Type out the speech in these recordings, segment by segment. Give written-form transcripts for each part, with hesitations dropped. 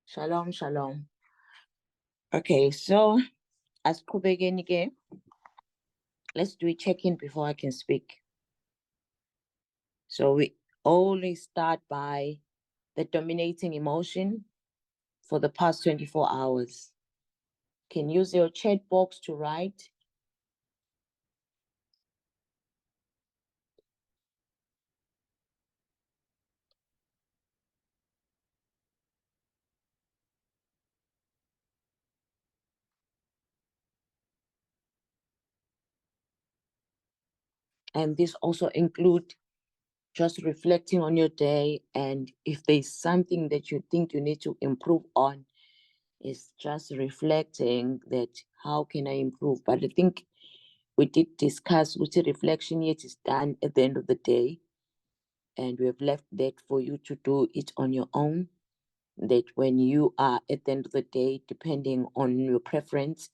Shalom, shalom. Okay, so as Kubegeni, let's do a check-in before I can speak. So we always start by the dominating emotion for the past 24 hours. Can use your chat box to write. And this also include just reflecting on your day, and if there's something that you think you need to improve on, is just reflecting that how can I improve. But I think we did discuss which reflection yet is done at the end of the day, and we have left that for you to do it on your own. That when you are at the end of the day, depending on your preference,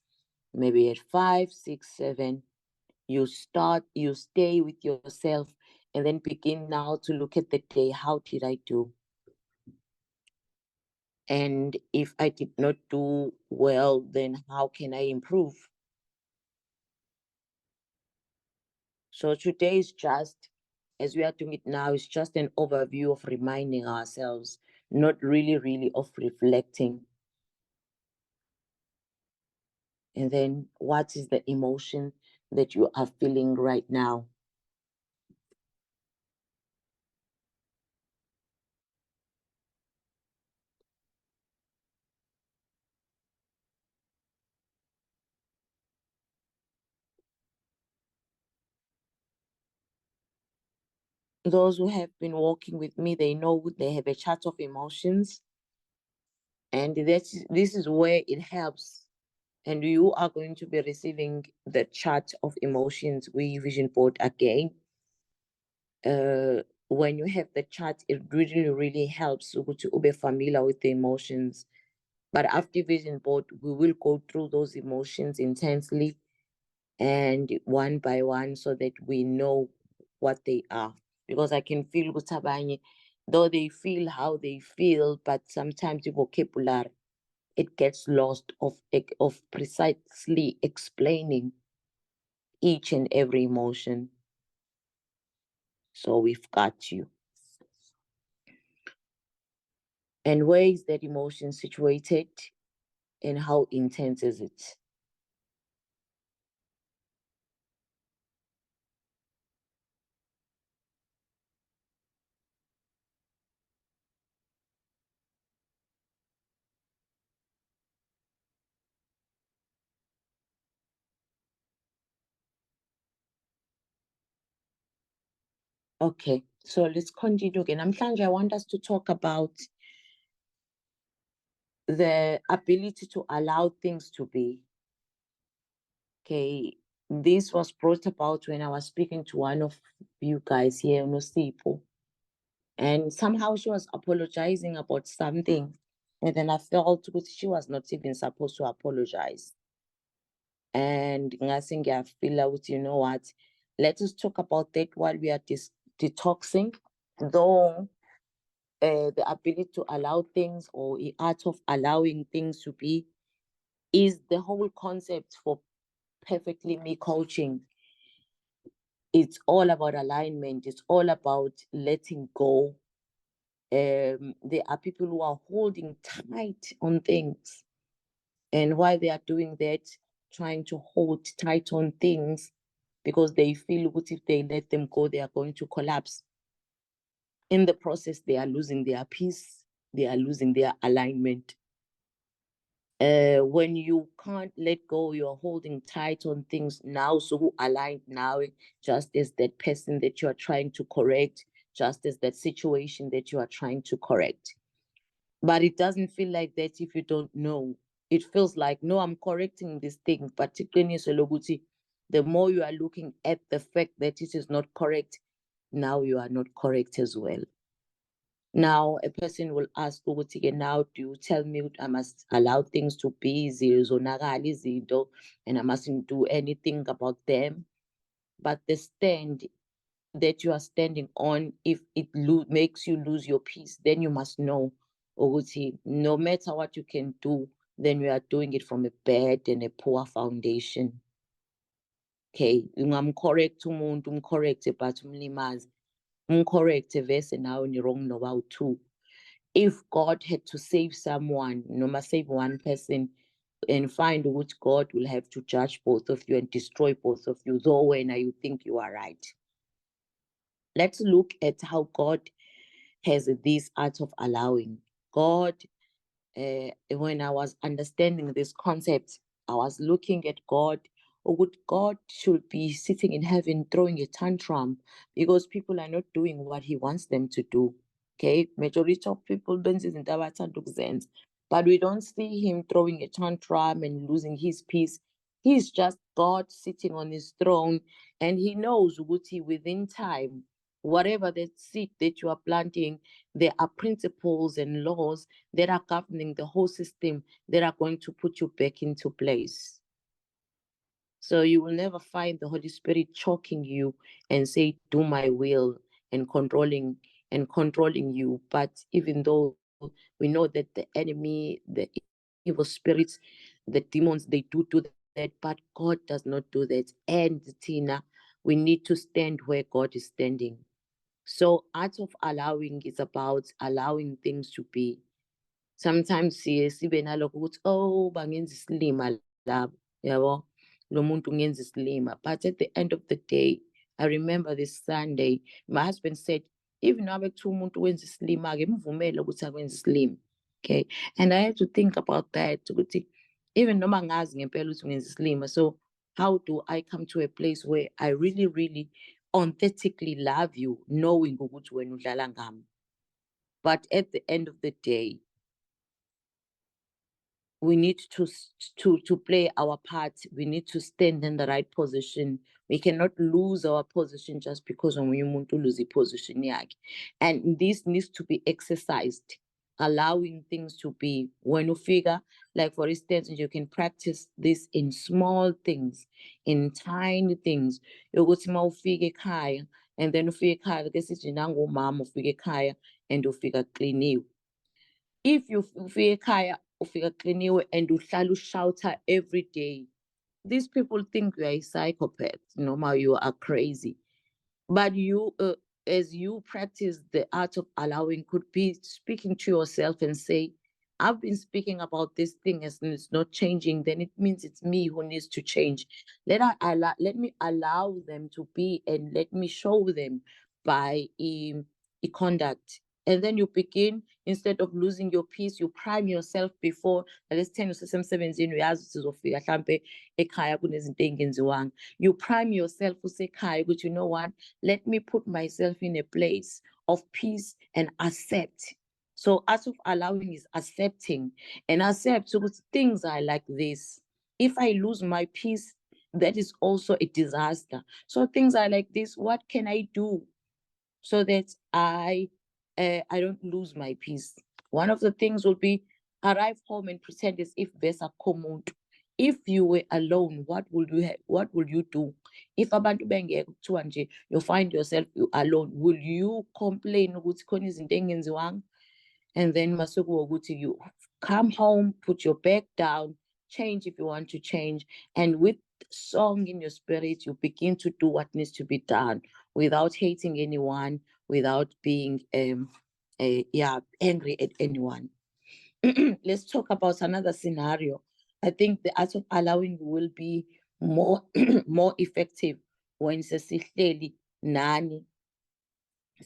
maybe at 5, 6, 7, you stay with yourself and then begin now to look at the day. How did I do? And if I did not do well, then how can I improve? So today is just, as we are doing it now, it's just an overview of reminding ourselves, not really of reflecting. And then what is the emotion that you are feeling right now? Those who have been walking with me, they know they have a chart of emotions, and this is where it helps. And you are going to be receiving the chart of emotions we vision board again. When you have the chart, it really helps to be familiar with the emotions. But after vision board, we will go through those emotions intensely and one by one so that we know what they are. Because I can feel Gutabanye, though they feel how they feel, but sometimes the vocabulary it gets lost of precisely explaining each and every emotion. So we've got you. And where is that emotion situated and how intense is it? Okay, so let's continue again. I want us to talk about the ability to allow things to be. Okay, this was brought about when I was speaking to one of you guys here, Nosipo, and somehow she was apologizing about something, and then I felt she was not even supposed to apologize. And ngase ngiyafila ukuthi, you know what, let us talk about that while we are detoxing, though the ability to allow things or the art of allowing things to be is the whole concept for perfectly me coaching. It's all about alignment, it's all about letting go. There are people who are holding tight on things, and why they are doing that, trying to hold tight on things because they feel what if they let them go, they are going to collapse. In the process, they are losing their peace, they are losing their alignment. When you can't let go, you're holding tight on things now. So who aligned now, just as that person that you are trying to correct, just as that situation that you are trying to correct. But it doesn't feel like that if you don't know. It feels like, no, I'm correcting this thing, particularly Sologuti. The more you are looking at the fact that it is not correct, now you are not correct as well. Now, a person will ask, ukuthi now do you tell me I must allow things to be, zizonakala izinto, and I mustn't do anything about them? But the stand that you are standing on, if it makes you lose your peace, then you must know ukuthi no matter what you can do, then you are doing it from a bad and a poor foundation. Okay, ungamcorrect umuntu, umcorrecte but umlimaze, umcorrecte vese nawe ni-wrong nobawu-2. If God had to save someone, noma save one person, and find which God will have to judge both of you and destroy both of you, though when you think you are right. Let's look at how God has this art of allowing. God, when I was understanding this concept, I was looking at God, or would God should be sitting in heaven throwing a tantrum because people are not doing what he wants them to do. Okay, majority of people benzi izinto abathanda ukuzenza, but we don't see him throwing a tantrum and losing his peace. He's just God sitting on his throne, and he knows ukuthi within time, whatever that seed that you are planting, there are principles and laws that are governing the whole system that are going to put you back into place. So you will never find the Holy Spirit choking you and say, do my will, and controlling you. But even though we know that the enemy, the evil spirits, the demons, they do that, but God does not do that. And Tina, we need to stand where God is standing. So art of allowing is about allowing things to be. Sometimes sibe nalokho ukuthi oh bangenza isilima labo, yabo, lo muntu ungenza isilima. But at the end of the day, I remember this Sunday, my husband said, even though bekuthiwa umuntu wenza isilima-ke mvumele ukuthi akwenza isilima. Okay, and I had to think about that ukuthi even noma ngazi ngempela ukuthi ungenza isilima, so how do I come to a place where I really, really authentically love you, knowing ukuthi wena udlala ngami? But at the end of the day, we need to play our part. We need to stand in the right position. We cannot lose our position just because we want to lose the position. And this needs to be exercised, allowing things to be. When you figure, like for instance, you can practice this in small things, in tiny things. You go to ufike ekhaya, and then ufike ekhaya, kesithi nangomama ufike ekhaya and ufika clean. If you ufike ekhaya ufika cleaniwe and uhlala ushouta every day, these people think you are a psychopath, noma you are crazy. But you, as you practice the art of allowing, could be speaking to yourself and say, I've been speaking about this thing and it's not changing, then it means it's me who needs to change. Let me allow them to be, and let me show them by a conduct. And then you begin, instead of losing your peace, you prime yourself before. Let's say usesemsebenzini uyazi ukuthi uzofika mhlambe ekhaya kunezinto engenziwanga. You prime yourself usekhaya ukuthi, you know what, let me put myself in a place of peace and accept. So art of allowing is accepting, and accept. So things are like this. If I lose my peace, that is also a disaster. So things are like this. What can I do so that I don't lose my peace? One of the things will be arrive home and pretend as if there's a common. If you were alone, what would you what will you do? If abantu bengekho kuthiwa nje you find yourself alone, will you complain ukuthi khona izinto engenziwanga? And then masuku ukuthi you come home, put your bag down, change if you want to change, and with song in your spirit, you begin to do what needs to be done without hating anyone, without being angry at anyone. Let's talk about another scenario. I think the art of allowing will be more more effective when sesihleli nani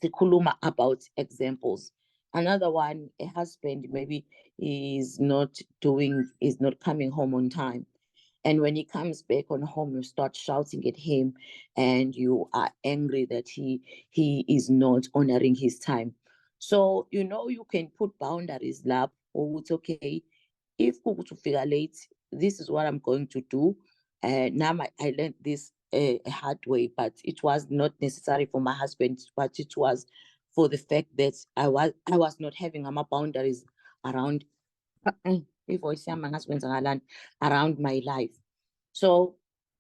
sikhuluma about examples. Another one, a husband maybe is not coming home on time. And when he comes back on home, you start shouting at him and you are angry that he is not honoring his time. So, you can put boundaries, lab, or it's okay. If to figure late, this is what I'm going to do. Now I learned this a hard way, but it was not necessary for my husband, but it was for the fact that I was not having my boundaries around around my life. So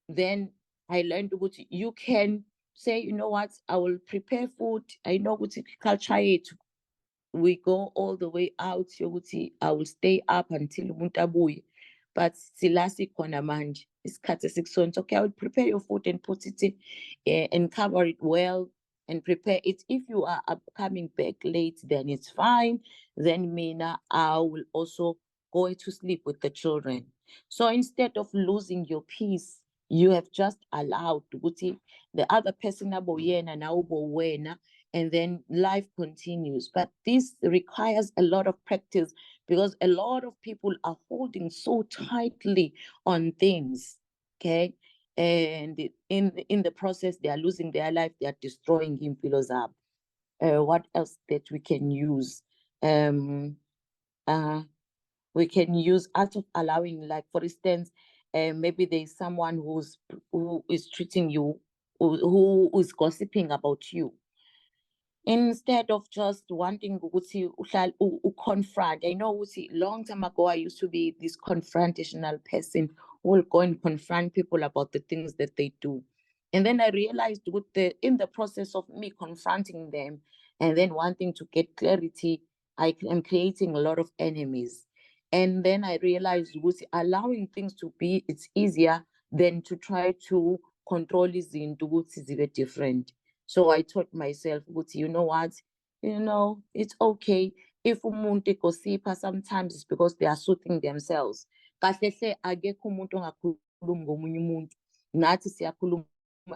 then I learned what you can say, you know what, I will prepare food. I know what culture it. we go all the way out yokuthi I will stay up until umuntu abuye, but sila sikhona manje isikhathi esikusona. So, okay, I will prepare your food and put it in, and cover it well and prepare it. If you are coming back late, then it's fine. Then Mina, I will also go to sleep with the children. So instead of losing your peace, you have just allowed ukuthi the other person aboyena na ubowena, and then life continues. But this requires a lot of practice because a lot of people are holding so tightly on things. Okay. And in the process, they are losing their life, they are destroying impilo zabo. What else that we can use? We can use out of allowing, like for instance, maybe there's someone who is treating you, who is gossiping about you. Instead of just wanting to confront. I know long time ago I used to be this confrontational person who will go and confront people about the things that they do. And then I realized in the process of me confronting them and then wanting to get clarity, I am creating a lot of enemies. And then I realized allowing things to be, it's easier than to try to control these into different. So I taught myself, you know what? It's okay. If umuntu gossipa, sometimes it's because they are soothing themselves. Kahle hle akekho umuntu ongakhulumi ngomunye umuntu. Nathi siyakhuluma,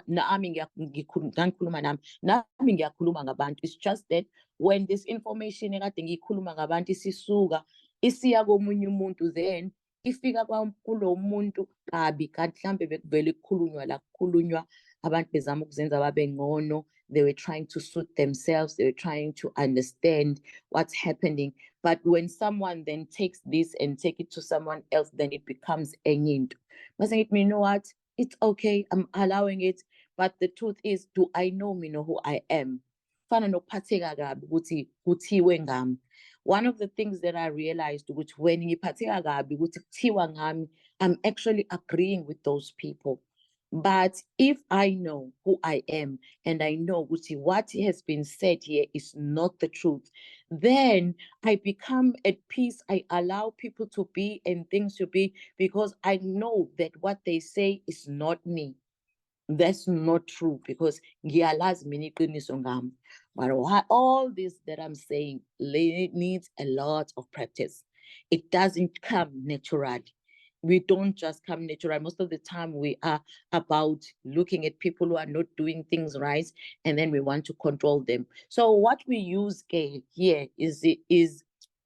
nami ngikhuluma nami ngiyakhuluma ngabantu. It's just that when this information ekade ngiyikhuluma ngabantu isisuka isiya komunye umuntu, then ifika kulo muntu kabi, kanti mhlambe bekuvele kukhulunywa la kukhulunywa abantu bezama ukuzenza babe ngcono. They were trying to suit themselves. They were trying to understand what's happening. But when someone then takes this and take it to someone else, then it becomes enye into. But you know what? It's okay. I'm allowing it. But the truth is, do I know who I am? Fana nokuphatheka kabi ukuthi kuthiwe ngami. One of the things that I realized, which when ngiphatheka kabi ukuthi kuthiwa ngami, I'm actually agreeing with those people. But if I know who I am and I know what has been said here is not the truth, then I become at peace. I allow people to be and things to be because I know that what they say is not me. That's not true because ngiyalazi mina iqiniso ngami. But all this that I'm saying needs a lot of practice. It doesn't come naturally. We don't just come natural. Most of the time we are about looking at people who are not doing things right, and then we want to control them. So what we use here is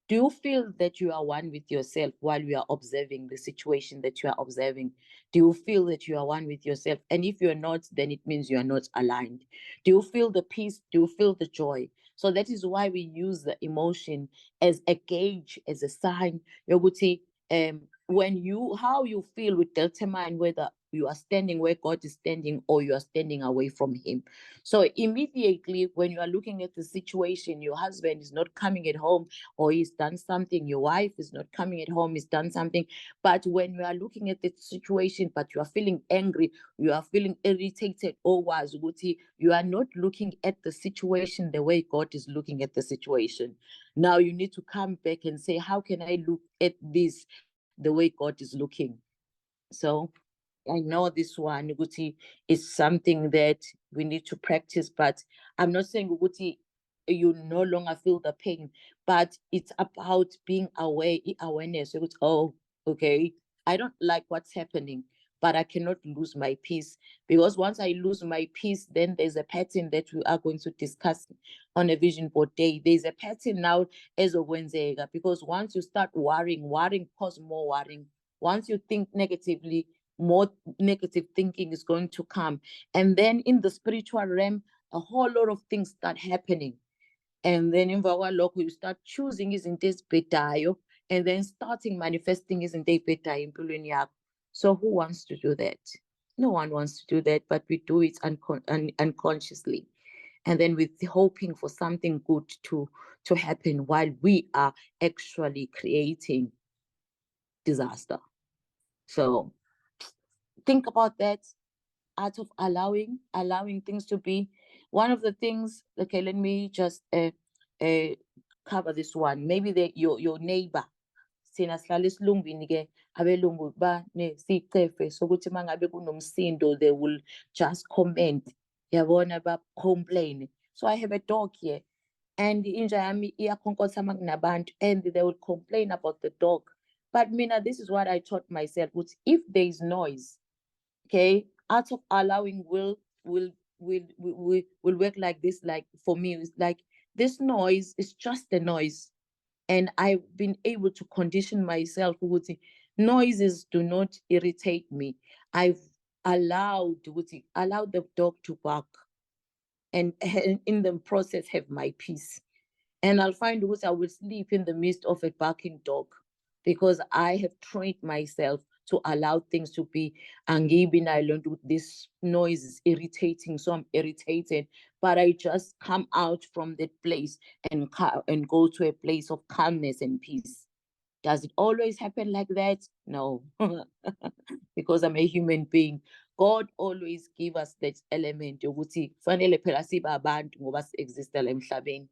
do you feel that you are one with yourself while you are observing the situation that you are observing? Do you feel that you are one with yourself? And if you're not, then it means you are not aligned. Do you feel the peace? Do you feel the joy? So that is why we use the emotion as a gauge, as a sign. Yoguti, how you feel will determine whether you are standing where God is standing or you are standing away from him. So immediately when you are looking at the situation, your husband is not coming at home or he's done something, your wife is not coming at home, he's done something. But when you are looking at the situation, but you are feeling angry, you are feeling irritated, or you are not looking at the situation the way God is looking at the situation. Now you need to come back and say, how can I look at this the way God is looking? So I know this one, Uguti, is something that we need to practice, but I'm not saying, Uguti, you no longer feel the pain, but it's about being aware, awareness. Oh, okay, I don't like what's happening, but I cannot lose my peace, because once I lose my peace, then there's a pattern that we are going to discuss on a vision board day. There's a pattern now as a Wednesday, because once you start worrying causes more worrying. Once you think negatively, more negative thinking is going to come. And then in the spiritual realm, a whole lot of things start happening. And then in Vawalok, you start choosing izinto ezibhedayo and then starting manifesting izinto ezibhedayo empilweni yakho. So who wants to do that? No one wants to do that, but we do it unconsciously. And then with hoping for something good to happen while we are actually creating disaster. So think about that, out of allowing things to be. One of the things, okay, let me just cover this one. Maybe your neighbor. Sina sihlala esilungwini ke abelungu banesicefe sokuthi mangabe kunomsindo they will just comment, yabona, ba-complain. So I have a dog here, and inja yami iyakhonkotha makunabantu, and they will complain about the dog. But mina, this is what I taught myself, which if there is noise, okay, art of allowing will work like this. Like for me, it's like this noise is just a noise, and I've been able to condition myself with noises do not irritate me. I've allowed the dog to bark, and in the process have my peace. And I'll find I will sleep in the midst of a barking dog, because I have trained myself to allow things to be. And I learned this noise is irritating, so I'm irritated. But I just come out from that place and go to a place of calmness and peace. Does it always happen like that? No, because I'm a human being. God always give us that element yokuthi fanele phela sibe abantu ngoba si-existela emhlabeni.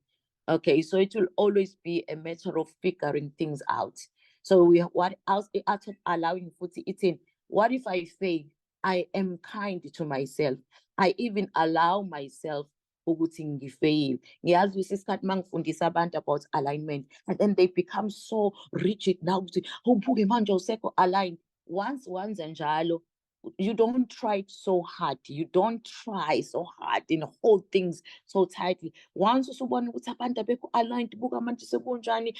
Okay, so it will always be a matter of figuring things out. So what else out of allowing futhi eating? What if I fail? I am kind to myself. I even allow myself ukuthi ngifail. Ngiyazi isikhathi mangifundisa abantu about alignment, and then they become so rigid now ukuthi awubuke manje usekho aligned. Once njalo, you don't try so hard. You don't try so hard and hold things so tightly. Once usubona ukuthi abantu abekho aligned, buka manje sekunjani,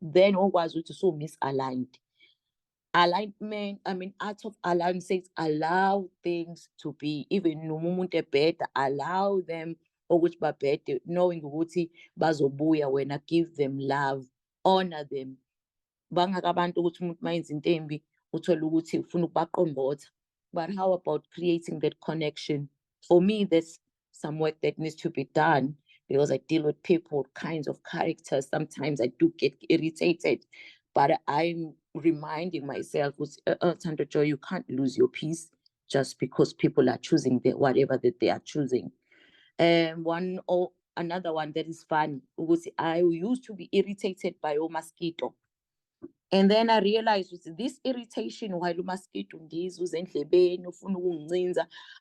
then okwazi ukuthi so misaligned. Alignment, art of allowing says allow things to be. Even noma umuntu ebheda, allow them ukuthi babhede, knowing ukuthi bazobuya wena. Give them love, honor them. Bangaka abantu ukuthi umuntu mayenza into embi uthole ukuthi ufuna ukubaqongotha. But how about creating that connection? For me, there's some work that needs to be done, because I deal with people, kinds of characters. Sometimes I do get irritated, but I'm reminding myself, Sandra Joy, you can't lose your peace just because people are choosing whatever that they are choosing. Another one that is fun, I used to be irritated by a mosquito. And then I realized this irritation while mosquito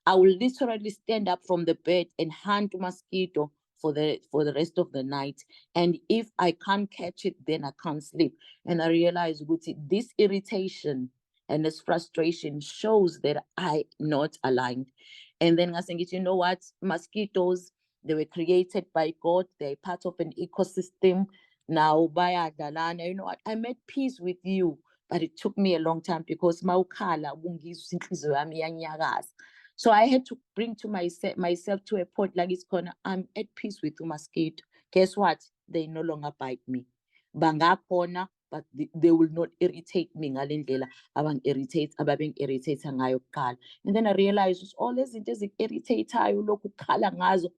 I will literally stand up from the bed and hunt mosquito for the rest of the night. And if I can't catch it, then I can't sleep. And I realized this irritation and this frustration shows that I'm not aligned. And then I think, you know what? Mosquitoes, they were created by God. They're part of an ecosystem. Now, bayadlalana, you know what? I made peace with you, but it took me a long time, because mawukhala ubungizwa inhliziyo yami iyanyakaza. So I had to bring to myself to a point like it's gonna, I'm at peace with the mosquito. Guess what? They no longer bite me. Bangakhona, but they will not irritate me ngalendlela ababeng-irritate ngayo kuqala. And then I realized all lezi zinto ezik-irritateayo lokhu ukukhala ngazo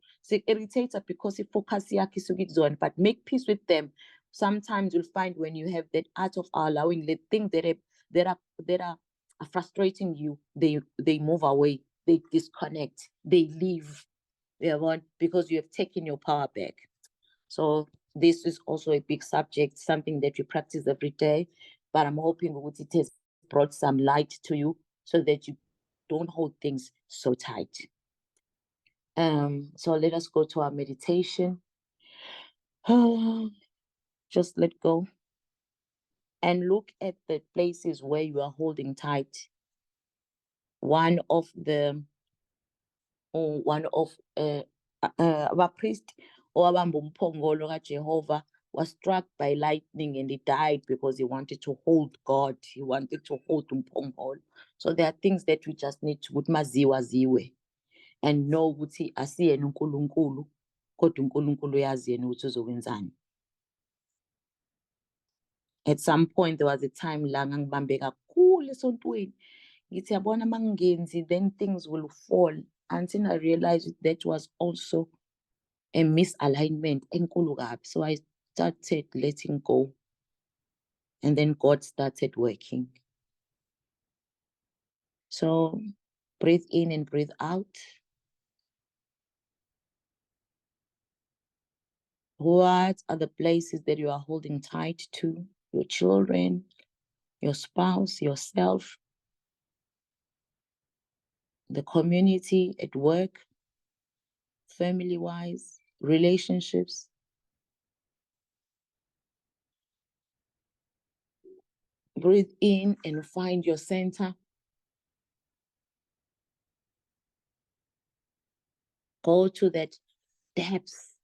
irritates because i-focus yakho isuke kuzona. But make peace with them. Sometimes you'll find when you have that art of allowing the things that are frustrating you, they move away, they disconnect, they leave. Because you have taken your power back. So this is also a big subject, something that you practice every day. But I'm hoping it has brought some light to you so that you don't hold things so tight. So let us go to our meditation. Just let go and look at the places where you are holding tight. One of our priest or abambumphongolo kaJehova was struck by lightning, and he died because he wanted to hold God. He wanted to hold umphongolo. So there are things that we just need to maziwe and know ukuthi asiyena uNkulunkulu, kodwa uNkulunkulu uyazi yena ukuthi uzokwenzani. At some point there was a time la ngangibambe kakhulu esontweni, ngithi yabona mangingenzi then things will fall, until I realized that was also a misalignment enkulu kabi. So I started letting go, and then God started working. So breathe in and breathe out. What are the places that you are holding tight to? Your children, your spouse, yourself, the community at work, family-wise, relationships. Breathe in and find your center. Go to that depth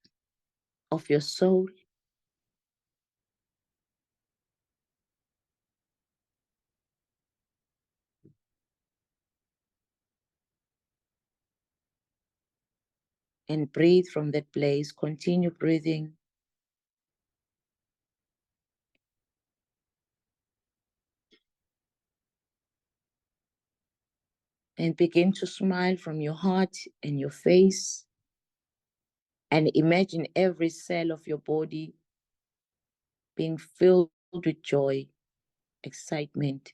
of your soul. And breathe from that place. Continue breathing. And begin to smile from your heart and your face. And imagine every cell of your body being filled with joy, excitement.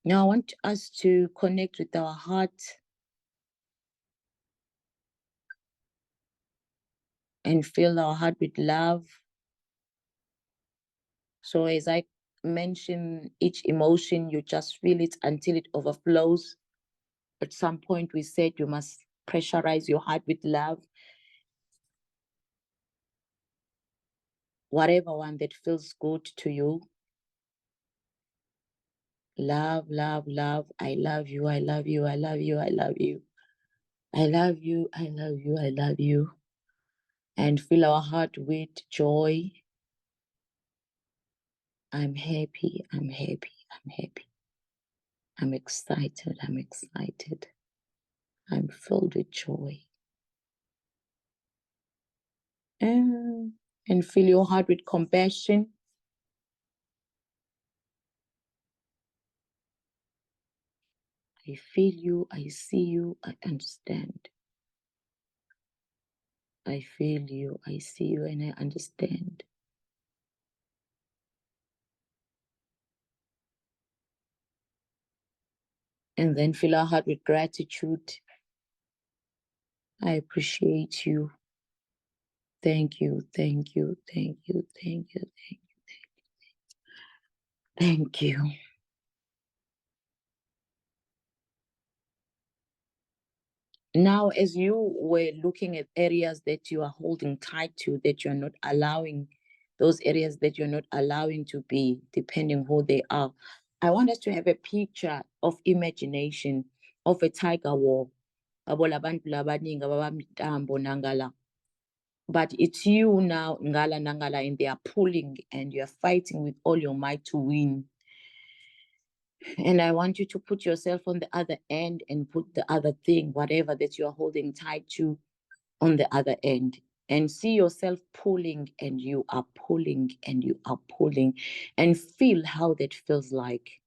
Now I want us to connect with our heart and fill our heart with love. So as I mention each emotion, you just feel it until it overflows. At some point, we said you must pressurize your heart with love. Whatever one that feels good to you. Love, love, love. I love you. I love you. I love you. I love you. I love you. I love you. I love you. And fill our heart with joy. I'm happy. I'm happy. I'm happy. I'm excited. I'm excited. I'm filled with joy. And fill your heart with compassion. I feel you. I see you. I understand. I feel you. I see you, and I understand. And then fill our heart with gratitude. I appreciate you. Thank you. Thank you. Thank you. Thank you. Thank you. Thank you. Now, as you were looking at areas that you are holding tight to, that you're not allowing, those areas that you're not allowing to be, depending who they are, I want us to have a picture of imagination of a tiger war. But it's you now, Ngala Nangala, and they are pulling and you're fighting with all your might to win. And I want you to put yourself on the other end and put the other thing, whatever that you are holding tight to, on the other end. And see yourself pulling, and you are pulling, and you are pulling, and feel how that feels like.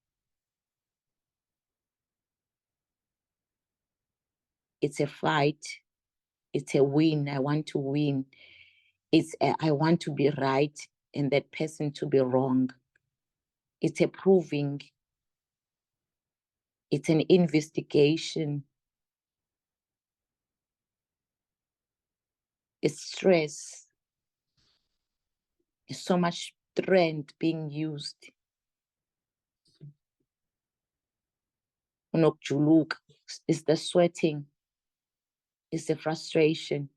It's a fight, it's a win. I want to win. I want to be right and that person to be wrong. It's a proving, it's an investigation, it's stress, it's so much strength being used. It's the sweating, it's the frustration.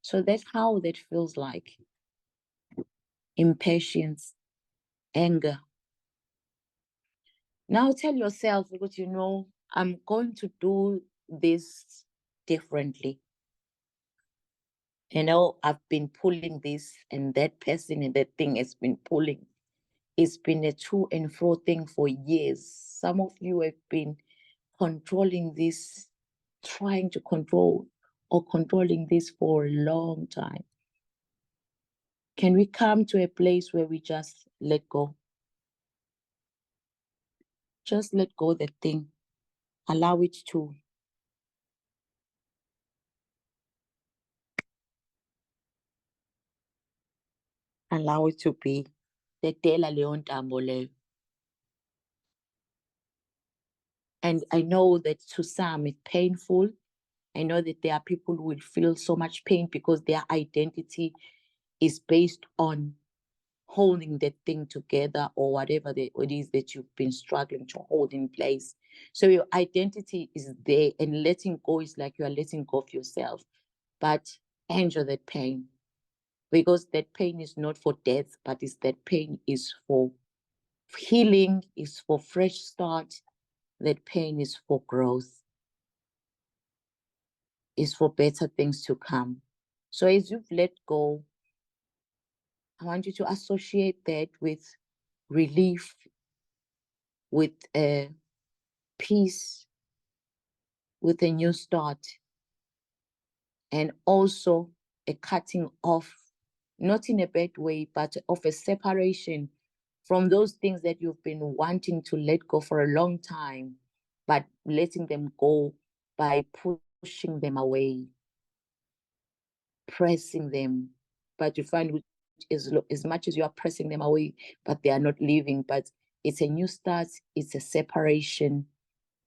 So that's how that feels like. Impatience, anger. Now tell yourself, because I'm going to do this differently. I've been pulling this, and that person and that thing has been pulling. It's been a to and fro thing for years. Some of you have been controlling this, trying to control or controlling this for a long time. Can we come to a place where we just let go? Just let go the thing. Allow it to. Allow it to be. Tetela leyo ntambo leyo. And I know that to some it's painful. I know that there are people who will feel so much pain because their identity is based on holding that thing together, or whatever it is that you've been struggling to hold in place. So your identity is there, and letting go is like you are letting go of yourself. But enjoy that pain, because that pain is not for death, but is that pain is for healing, is for fresh start. That pain is for growth, is for better things to come. So as you've let go, I want you to associate that with relief, with peace, with a new start, and also a cutting off, not in a bad way, but of a separation from those things that you've been wanting to let go for a long time, but letting them go by pushing them away, pressing them. But you find as much as you are pressing them away, but they are not leaving. But it's a new start, it's a separation,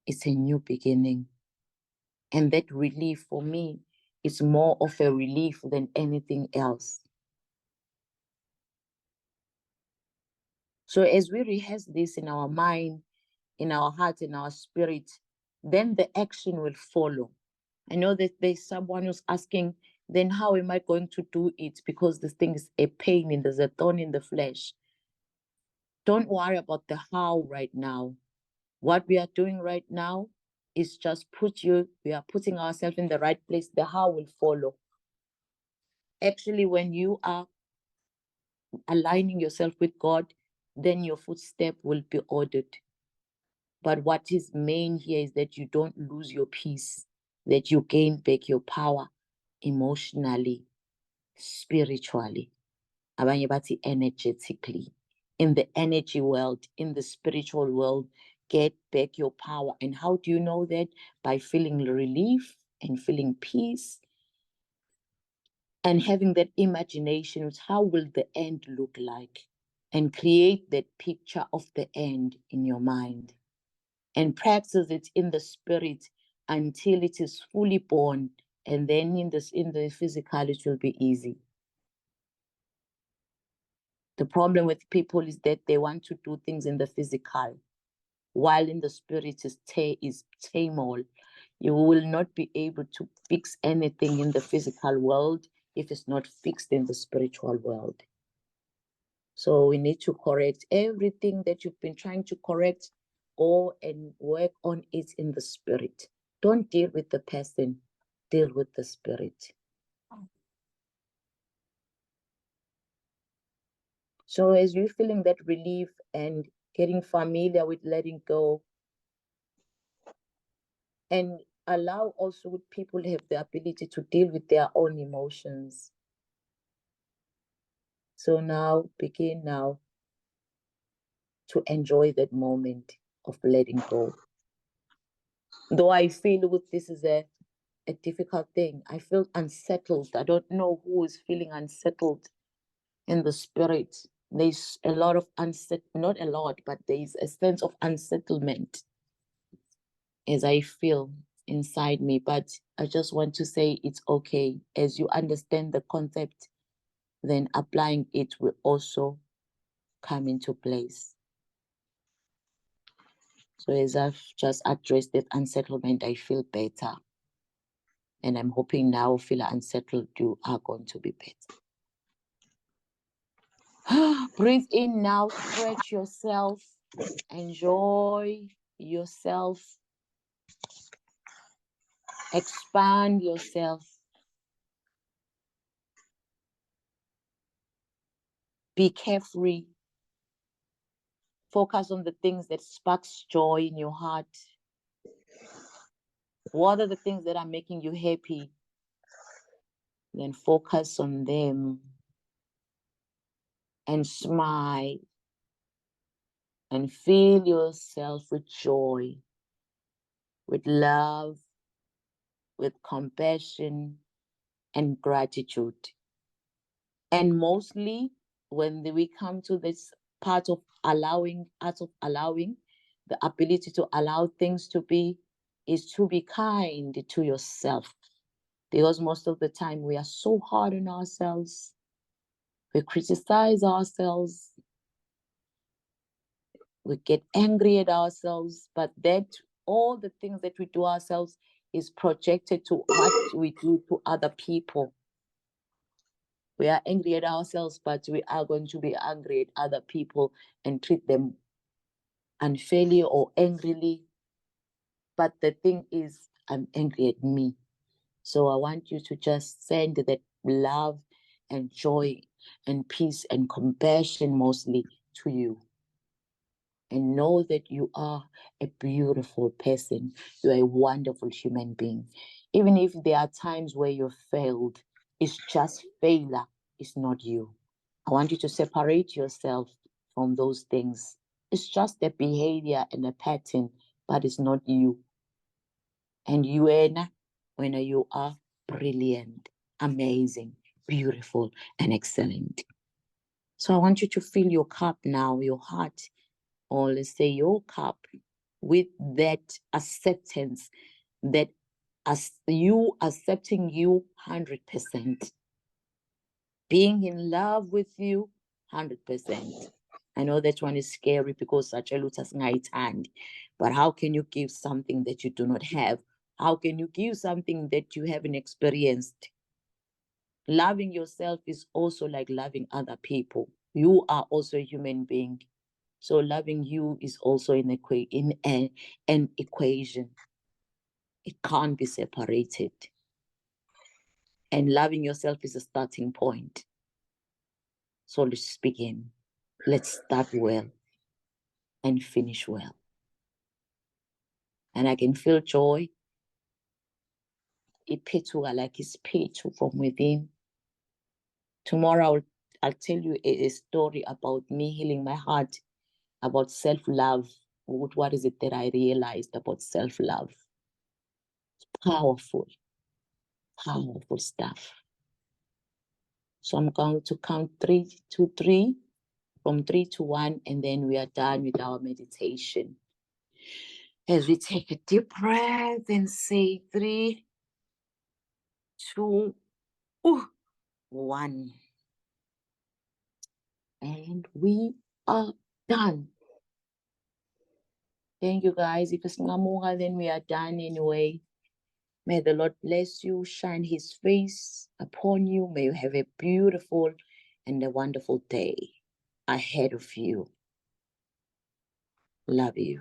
it's a new beginning. And that relief for me is more of a relief than anything else. So as we rehearse this in our mind, in our heart, in our spirit, then the action will follow. I know that there's someone who's asking, then how am I going to do it? Because this thing is a pain and there's a thorn in the flesh. Don't worry about the how right now. What we are doing right now is just we are putting ourselves in the right place. The how will follow. Actually, when you are aligning yourself with God, then your footstep will be ordered. But what is main here is that you don't lose your peace, that you gain back your power emotionally, spiritually, abanye bathi energetically, in the energy world, in the spiritual world. Get back your power. And how do you know that? By feeling relief and feeling peace and having that imagination of how will the end look like, and create that picture of the end in your mind and practice it in the spirit until it is fully born. And then in the physical, it will be easy. The problem with people is that they want to do things in the physical, while in the spirit is turmoil. You will not be able to fix anything in the physical world if it's not fixed in the spiritual world. So we need to correct everything that you've been trying to correct. Go and work on it in the spirit. Don't deal with the person, deal with the spirit. So as you're feeling that relief and getting familiar with letting go, and allow also with people have the ability to deal with their own emotions. So now, begin now to enjoy that moment of letting go. Though I feel with this is a difficult thing. I feel unsettled. I don't know who is feeling unsettled in the spirit. There's a lot of not a lot, but there's a sense of unsettlement as I feel inside me. But I just want to say it's okay. As you understand the concept, then applying it will also come into place. So as I've just addressed that unsettlement, I feel better. And I'm hoping now, feel unsettled, you are going to be better. Breathe in now, stretch yourself, enjoy yourself, expand yourself. Be carefree. Focus on the things that sparks joy in your heart. What are the things that are making you happy? Then focus on them and smile and fill yourself with joy, with love, with compassion and gratitude. And mostly when we come to this part of allowing, the ability to allow things to be is to be kind to yourself. Because most of the time we are so hard on ourselves. We criticize ourselves. We get angry at ourselves. But that all the things that we do ourselves is projected to what we do to other people. We are angry at ourselves, but we are going to be angry at other people and treat them unfairly or angrily. But the thing is, I'm angry at me. So I want you to just send that love and joy and peace and compassion mostly to you. And know that you are a beautiful person. You are a wonderful human being. Even if there are times where you failed, it's just failure, it's not you. I want you to separate yourself from those things. It's just a behavior and a pattern, but it's not you. And you, when you are brilliant, amazing, beautiful, and excellent. So I want you to fill your cup now, your heart, or let's say your cup, with that acceptance, that as you accepting you 100%, being in love with you 100%. I know that one is scary because such a lot as night hand, but how can you give something that you do not have? How can you give something that you haven't experienced? Loving yourself is also like loving other people. You are also a human being. So loving you is also an equation. It can't be separated. And loving yourself is a starting point. So let's begin. Let's start well and finish well. And I can feel joy. Ipetua, like it's petu from within. Tomorrow I'll tell you a story about me healing my heart, about self-love. What is it that I realized about self-love? It's powerful, powerful stuff. So I'm going to count 3 to 3, from 3 to 1, and then we are done with our meditation. As we take a deep breath and say 3, 2, 1. And we are done. Thank you, guys. If it's Ngamuga, then we are done anyway. May the Lord bless you, shine his face upon you. May you have a beautiful and a wonderful day ahead of you. Love you.